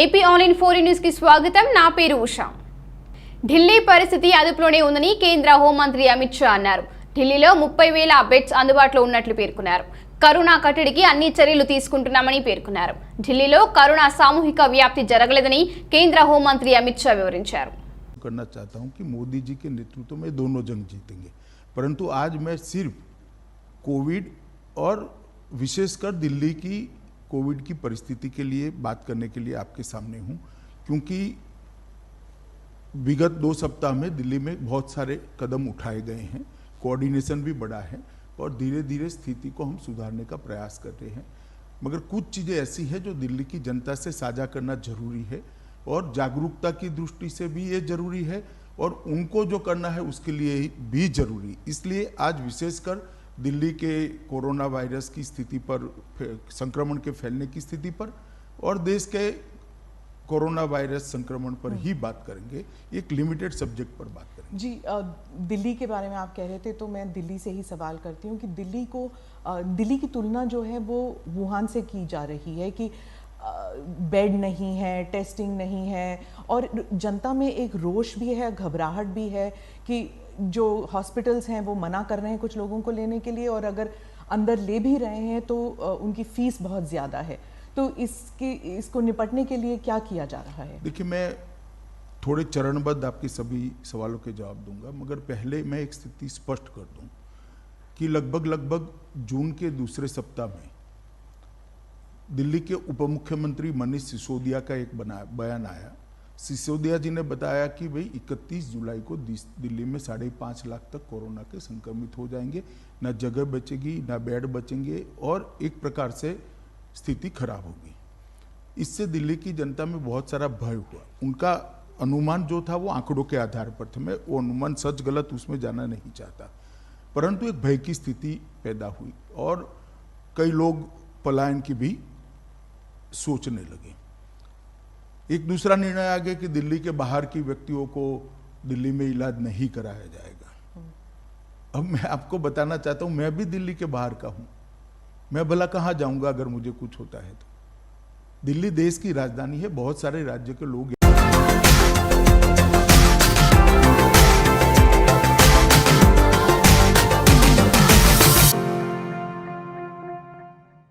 AP online 4 news కి స్వాగతం. నా పేరు ఉషా. ఢిల్లీ పరిస్థితి అదుపులోనే ఉందని కేంద్ర హోంమంత్రి అమిత్ షా అన్నారు. ఢిల్లీలో 30,000 బెడ్స్ అందుబాటులో ఉన్నట్లు పేర్కొన్నారు. కరోనా కట్టడికి అన్ని చర్యలు తీసుకుంటున్నామని పేర్కొన్నారు. ఢిల్లీలో కరోనా సామూహిక వ్యాప్తి జరగలేదని కేంద్ర హోంమంత్రి అమిత్ షా వివరించారు. करना चाहता हूं कि मोदी जी के नेतृत्व में दोनों जंग जीतेंगे, परंतु आज मैं सिर्फ कोविड और विशेषकर दिल्ली की कोविड की परिस्थिति के लिए बात करने के लिए आपके सामने हूं, क्योंकि विगत 2 सप्ताह में दिल्ली में बहुत सारे कदम उठाए गए हैं, कोऑर्डिनेशन भी बढ़ा है और धीरे धीरे स्थिति को हम सुधारने का प्रयास कर रहे हैं। मगर कुछ चीज़ें ऐसी हैं जो दिल्ली की जनता से साझा करना जरूरी है और जागरूकता की दृष्टि से भी ये जरूरी है और उनको जो करना है उसके लिए भी जरूरी। इसलिए आज विशेषकर दिल्ली के कोरोना वायरस की स्थिति पर, संक्रमण के फैलने की स्थिति पर और देश के कोरोना वायरस संक्रमण पर ही बात करेंगे, एक लिमिटेड सब्जेक्ट पर बात करेंगे। जी, दिल्ली के बारे में आप कह रहे थे तो मैं दिल्ली से ही सवाल करती हूँ कि दिल्ली की तुलना जो है वो वुहान से की जा रही है कि बेड नहीं है, टेस्टिंग नहीं है और जनता में एक रोष भी है, घबराहट भी है कि जो हॉस्पिटल्स हैं वो मना कर रहे हैं कुछ लोगों को लेने के लिए और अगर अंदर ले भी रहे हैं तो उनकी फीस बहुत ज़्यादा है। तो इसको निपटने के लिए क्या किया जा रहा है? देखिए, मैं थोड़े चरणबद्ध आपके सभी सवालों के जवाब दूंगा, मगर पहले मैं एक स्थिति स्पष्ट कर दूं कि लगभग जून के दूसरे सप्ताह में दिल्ली के उप मुख्यमंत्री मनीष सिसोदिया का एक बयान आया। सिसोदिया जी ने बताया कि भाई 31 जुलाई को दिल्ली में 5.5 लाख तक कोरोना के संक्रमित हो जाएंगे, ना जगह बचेगी, ना बेड बचेंगे और एक प्रकार से स्थिति खराब होगी। इससे दिल्ली की जनता में बहुत सारा भय हुआ। उनका अनुमान जो था वो आंकड़ों के आधार पर था, मैं वो अनुमान सच गलत उसमें जाना नहीं चाहता, परंतु एक भय की स्थिति पैदा हुई और कई लोग पलायन की भी सोचने लगे। एक दूसरा निर्णय आ गया कि दिल्ली के बाहर की व्यक्तियों को दिल्ली में इलाज नहीं कराया जाएगा। अब मैं आपको बताना चाहता हूं, मैं भी दिल्ली के बाहर का हूं, मैं भला कहां जाऊंगा अगर मुझे कुछ होता है तो। दिल्ली देश की राजधानी है, बहुत सारे राज्य के लोग